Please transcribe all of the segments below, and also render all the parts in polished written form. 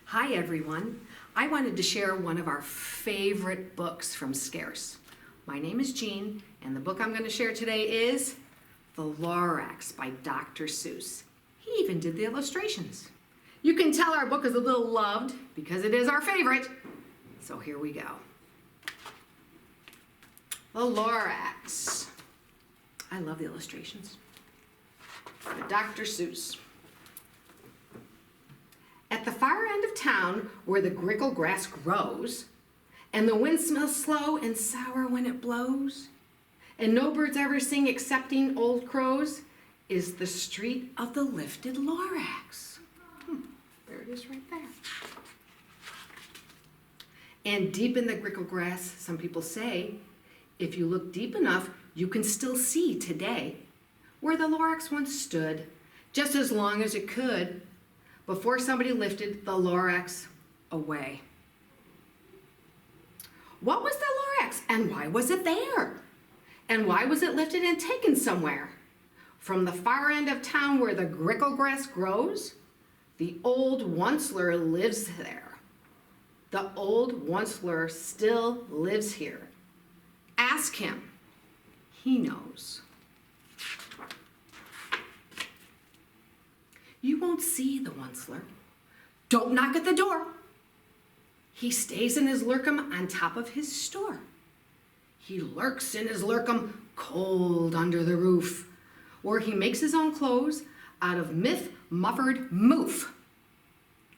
Hi everyone. I wanted to share one of our favorite books from SCARCE. My name is Jean, and the book I'm going to share today is The Lorax by Dr. Seuss. He even did the illustrations. You can tell our book is a little loved because it is our favorite. So here we go. The Lorax. I love the illustrations. By Dr. Seuss. At the far end of town, where the grickle grass grows, and the wind smells slow and sour when it blows, and no birds ever sing excepting old crows, is the street of the lifted Lorax. There it is right there. And deep in the grickle grass, some people say, if you look deep enough, you can still see today where the Lorax once stood, just as long as it could, before somebody lifted the Lorax away. What was the Lorax and why was it there? And why was it lifted and taken somewhere? From the far end of town where the grickle grass grows, the old Onceler lives there. The old Onceler still lives here. Ask him. He knows. You won't see the Onceler. Don't knock at the door. He stays in his lurkum on top of his store. He lurks in his lurkum cold under the roof, where he makes his own clothes out of myth-muffered moof.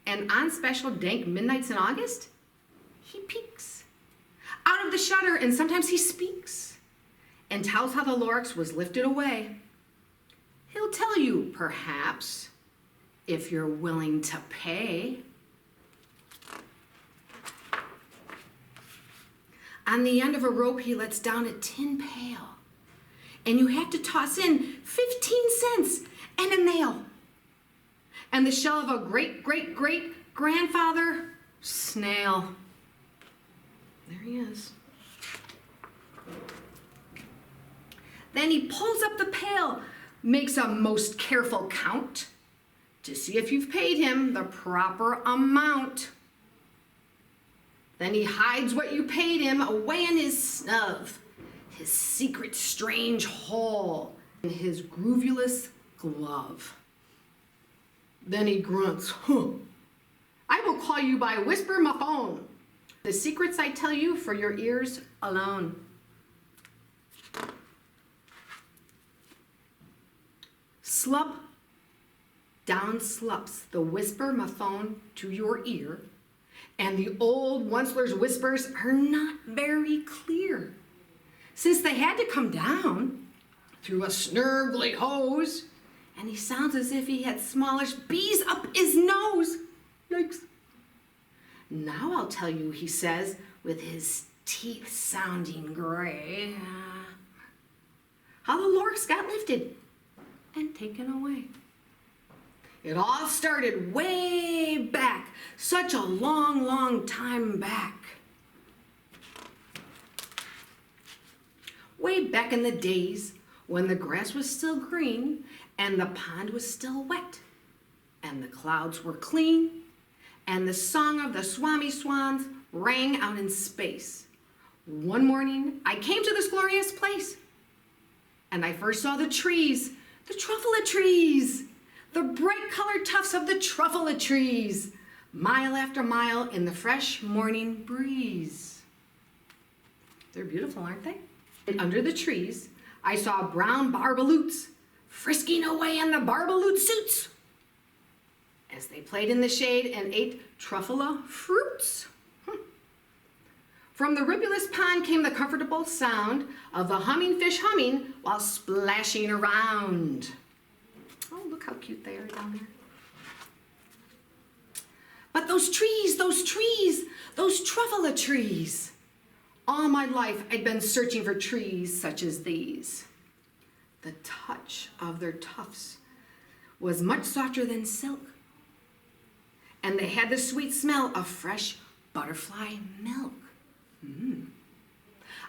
And on special dank midnights in August, he peeks out of the shutter, and sometimes he speaks and tells how the Lorax was lifted away. He'll tell you, perhaps, if you're willing to pay. On the end of a rope, he lets down a tin pail, and you have to toss in 15 cents and a nail. And the shell of a great-great-great-grandfather snail. There he is. Then he pulls up the pail, makes a most careful count to see if you've paid him the proper amount. Then he hides what you paid him away in his snub, his secret strange hole, in his groovulous glove. Then he grunts, I will call you by whisper my phone. The secrets I tell you for your ears alone. Slup, down slups the whisper my phone to your ear, and the old Onceler's whispers are not very clear, since they had to come down through a snurgly hose, and he sounds as if he had smallish bees up his nose. Yikes. Now I'll tell you, he says, with his teeth sounding gray, how the Lorax got lifted and taken away. It all started way back, such a long, long time back. Way back in the days when the grass was still green and the pond was still wet and the clouds were clean and the song of the swami swans rang out in space. One morning, I came to this glorious place and I first saw the trees, the truffula trees, the bright colored tufts of the truffula trees, mile after mile in the fresh morning breeze. They're beautiful, aren't they? And under the trees, I saw brown barbaloots frisking away in the barbaloot suits as they played in the shade and ate truffula fruits. From the ribulous pond came the comfortable sound of the humming fish humming while splashing around. Oh, look how cute they are down there. But those trees, those truffula trees. All my life I'd been searching for trees such as these. The touch of their tufts was much softer than silk, and they had the sweet smell of fresh butterfly milk.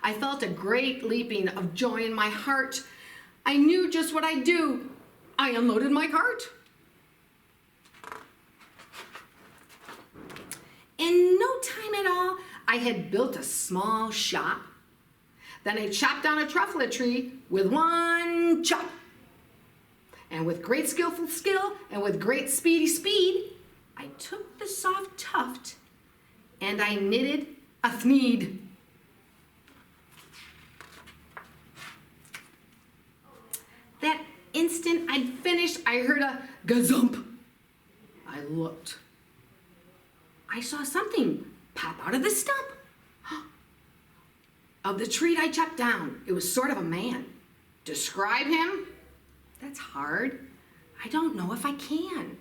I felt a great leaping of joy in my heart. I knew just what I'd do. I unloaded my cart. In no time at all, I had built a small shop. Then I chopped down a truffle tree with one chop. And with great skillful skill and with great speedy speed, I took the soft tuft and I knitted a thneed. That instant I'd finished, I heard a gazump. I looked. I saw something pop out of the stump of the tree I chopped down. It was sort of a man. Describe him? That's hard. I don't know if I can.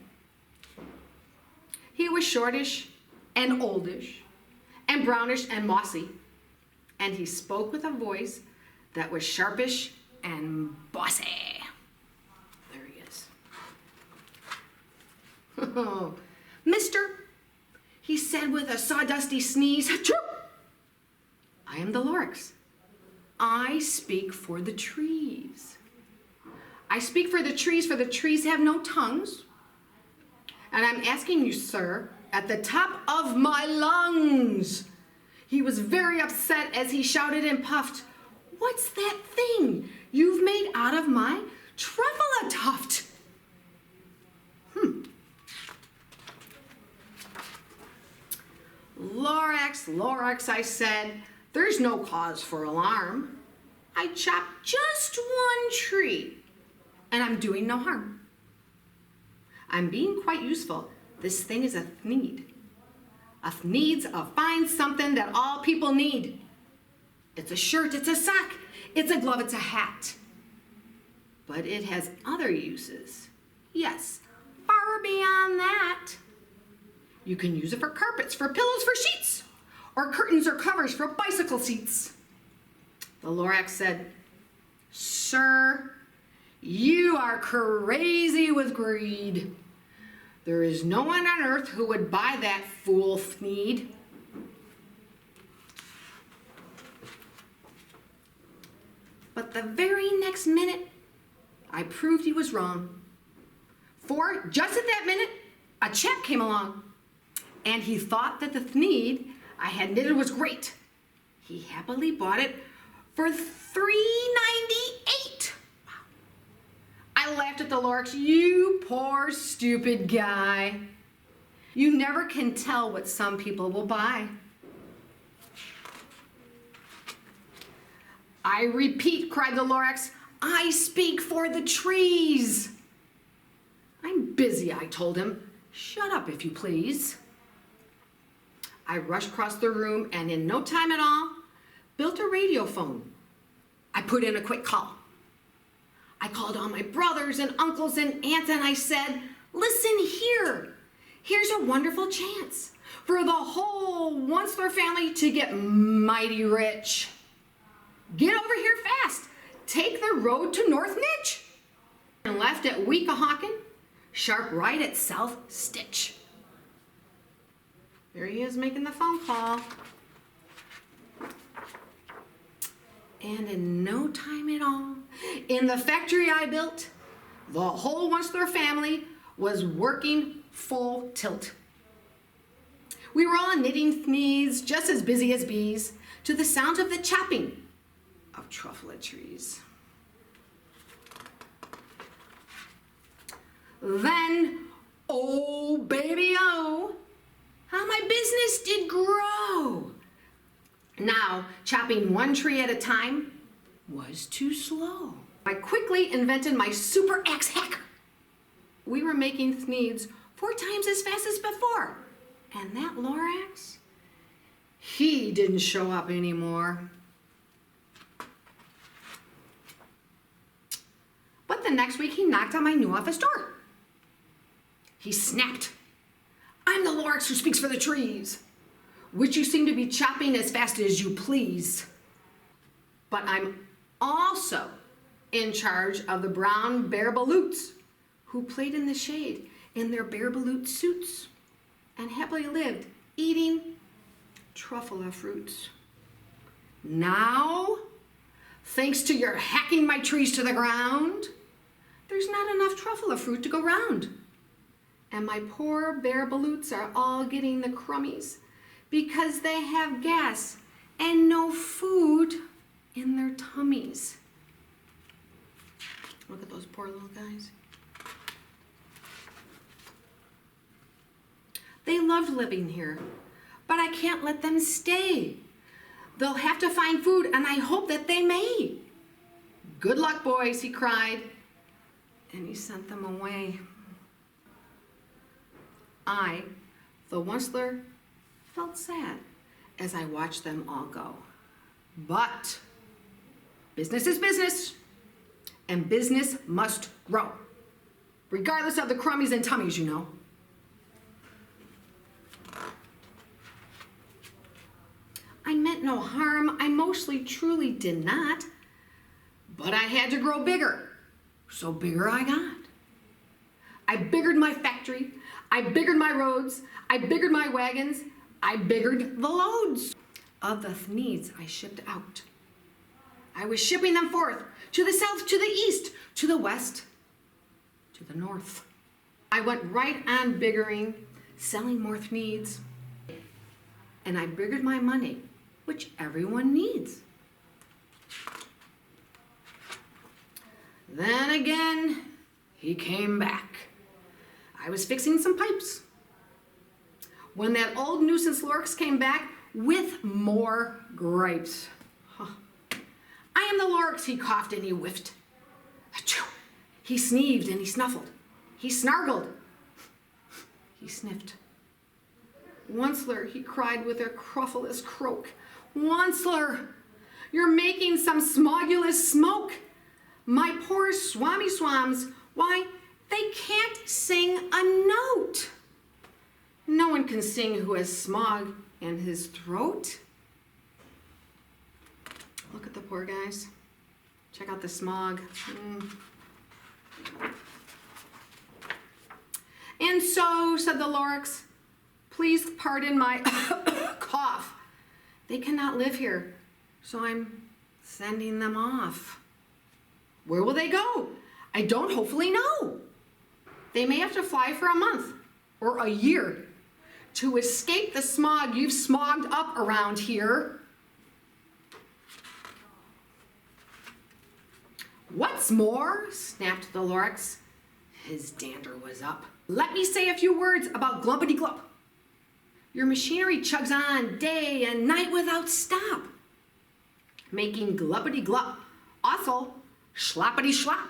He was shortish and oldish and brownish and mossy. And he spoke with a voice that was sharpish and bossy. There he is. Oh, mister, he said with a sawdusty sneeze, achoo! I am the Lorax. I speak for the trees. I speak for the trees have no tongues. And I'm asking you, sir, at the top of my lungs. He was very upset as he shouted and puffed, "What's that thing you've made out of my truffle tuft?" Lorax, Lorax, I said, there's no cause for alarm. I chopped just one tree, and I'm doing no harm. I'm being quite useful. This thing is a thneed. A thneed's a fine something that all people need. It's a shirt, it's a sock, it's a glove, it's a hat. But it has other uses. Yes, far beyond that. You can use it for carpets, for pillows, for sheets, or curtains or covers for bicycle seats. The Lorax said, "Sir, you are crazy with greed. There is no one on earth who would buy that fool thneed." But the very next minute, I proved he was wrong. For just at that minute, a chap came along, and he thought that the thneed I had knitted was great. He happily bought it for $3.98. I laughed at the Lorax. "You poor stupid guy. You never can tell what some people will buy." "I repeat," cried the Lorax, "I speak for the trees." "I'm busy," I told him. "Shut up, if you please." I rushed across the room and in no time at all, built a radio phone. I put in a quick call. I called all my brothers and uncles and aunts and I said, "Listen here. Here's a wonderful chance for the whole Onceler family to get mighty rich. Get over here fast. Take the road to North Nitch." And left at Weekahawken, sharp right at South Stitch. There he is making the phone call. And in no time at all, in the factory I built, the whole Onceler family was working full tilt. We were all knitting thneeds, just as busy as bees, to the sound of the chopping of truffle trees. Then, oh baby, oh, how my business did grow. Now, chopping one tree at a time was too slow. I quickly invented my super axe hack. We were making thneeds 4 times as fast as before. And that Lorax, he didn't show up anymore. But the next week he knocked on my new office door. He snapped, "I'm the Lorax who speaks for the trees, which you seem to be chopping as fast as you please. But I'm also in charge of the brown bear baloots who played in the shade in their bear baloot suits and happily lived eating truffle fruits. Now, thanks to your hacking my trees to the ground, there's not enough truffle fruit to go round. And my poor bear baloots are all getting the crummies because they have gas and no food in their tummies. Look at those poor little guys. They loved living here, but I can't let them stay. They'll have to find food, and I hope that they may. Good luck, boys, he cried, and he sent them away. I, the Onceler, felt sad as I watched them all go. But business is business, and business must grow, regardless of the crummies and tummies, you know. I meant no harm. I mostly truly did not. But I had to grow bigger, so bigger I got. I biggered my factory. I biggered my roads. I biggered my wagons. I biggered the loads of the needs I shipped out. I was shipping them forth to the south, to the east, to the west, to the north. I went right on biggering, selling more needs, and I biggered my money, which everyone needs. Then again, he came back. I was fixing some pipes when that old nuisance Lorax came back with more gripes. Huh. I am the Lorax, he coughed and he whiffed. Achoo. He sneezed and he snuffled. He snargled. He sniffed. Onceler, he cried with a cruffulous croak. Onceler, you're making some smogulous smoke. My poor swammy swams, why, they can't sing a note. No one can sing who has smog in his throat. Look at the poor guys. Check out the smog. And so, said the Lorax, please pardon my cough. They cannot live here, so I'm sending them off. Where will they go? I don't hopefully know. They may have to fly for a month or a year to escape the smog you've smogged up around here. What's more, snapped the Lorax. His dander was up. Let me say a few words about Glumpity Glump. Your machinery chugs on day and night without stop, making Glumpity Glump also sloppity slop.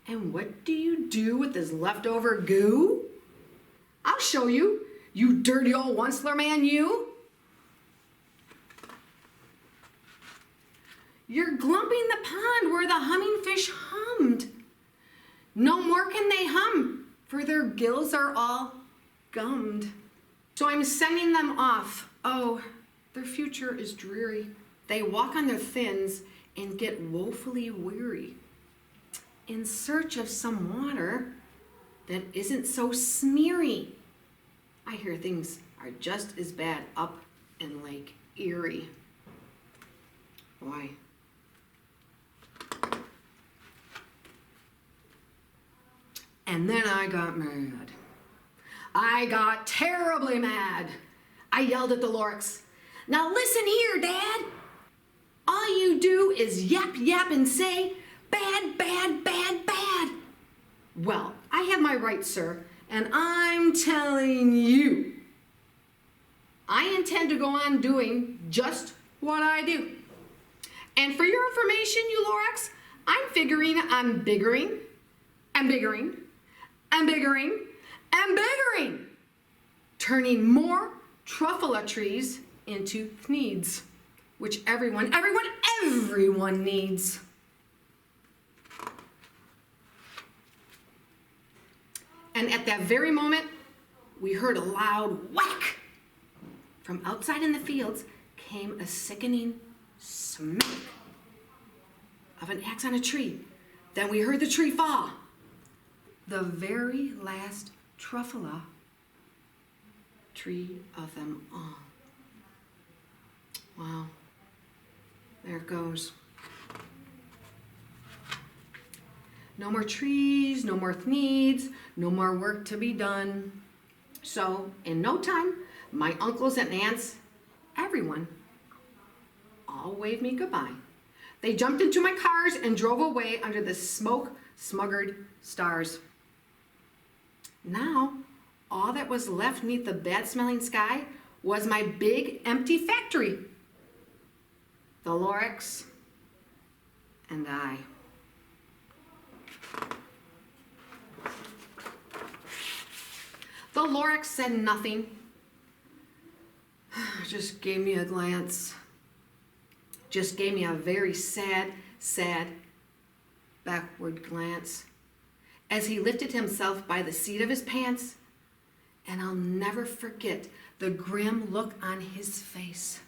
And what do you do with this leftover goo? I'll show you, you dirty old Onceler man, you. You're glumping the pond where the humming fish hummed. No more can they hum, for their gills are all gummed. So I'm sending them off. Oh, their future is dreary. They walk on their thins and get woefully weary, in search of some water that isn't so smeary. I hear things are just as bad up in Lake Erie. Why? And then I got mad. I got terribly mad. I yelled at the Lorax. Now listen here, Dad. All you do is yap, yap, and say, bad, bad, bad, bad. Well, I have my rights, sir, and I'm telling you, I intend to go on doing just what I do. And for your information, you Lorax, I'm figuring I'm biggering, and biggering, and biggering, and biggering, turning more truffula trees into needs, which everyone needs. And at that very moment, we heard a loud whack. From outside in the fields came a sickening smack of an axe on a tree. Then we heard the tree fall. The very last truffula tree of them all. Wow. There it goes. No more trees, no more needs, no more work to be done. So, in no time, my uncles and aunts, everyone, all waved me goodbye. They jumped into my cars and drove away under the smoke-smuggered stars. Now, all that was left neath the bad-smelling sky was my big, empty factory. The Lorax and I. The Lorax said nothing, just gave me a glance, just gave me a very sad, backward glance as he lifted himself by the seat of his pants, and I'll never forget the grim look on his face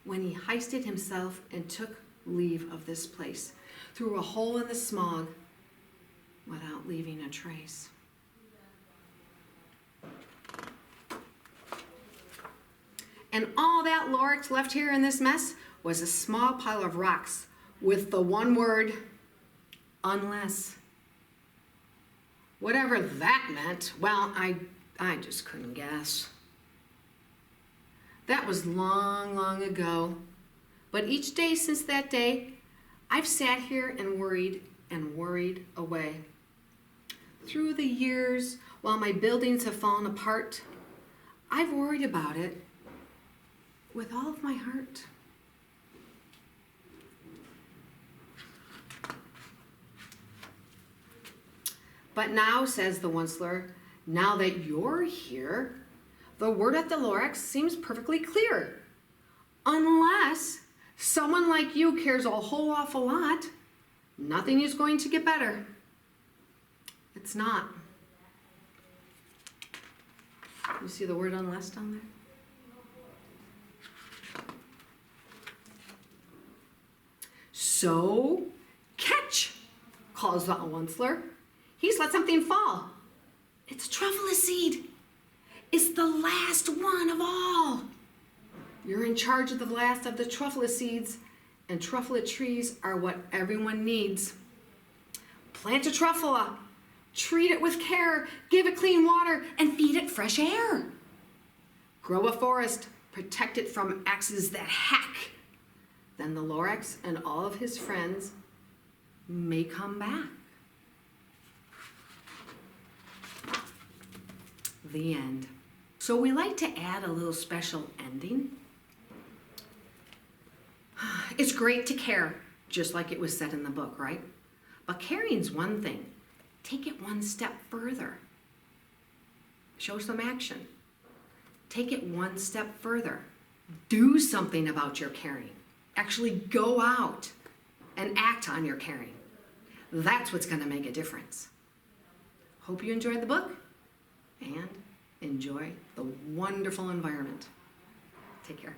when he hoisted himself and took leave of this place through a hole in the smog without leaving a trace. And all that Lorax left here in this mess was a small pile of rocks with the one word, unless. Whatever that meant, well, I just couldn't guess. That was long, long ago. But each day since that day, I've sat here and worried away. Through the years, while my buildings have fallen apart, I've worried about it with all of my heart. But now, says the Onceler, now that you're here, the word at the Lorax seems perfectly clear. Unless someone like you cares a whole awful lot, nothing is going to get better. It's not. You see the word unless down there? So, catch, calls the Onceler. He's let something fall. It's a truffle seed. It's the last one of all. You're in charge of the last of the truffle seeds, and truffle trees are what everyone needs. Plant a truffle, treat it with care, give it clean water, and feed it fresh air. Grow a forest, protect it from axes that hack. Then the Lorax and all of his friends may come back. The end. So we like to add a little special ending. It's great to care, just like it was said in the book, right? But caring's one thing. Take it one step further. Show some action. Take it one step further. Do something about your caring. Actually go out and act on your caring. That's what's going to make a difference. Hope you enjoyed the book and enjoy the wonderful environment. Take care.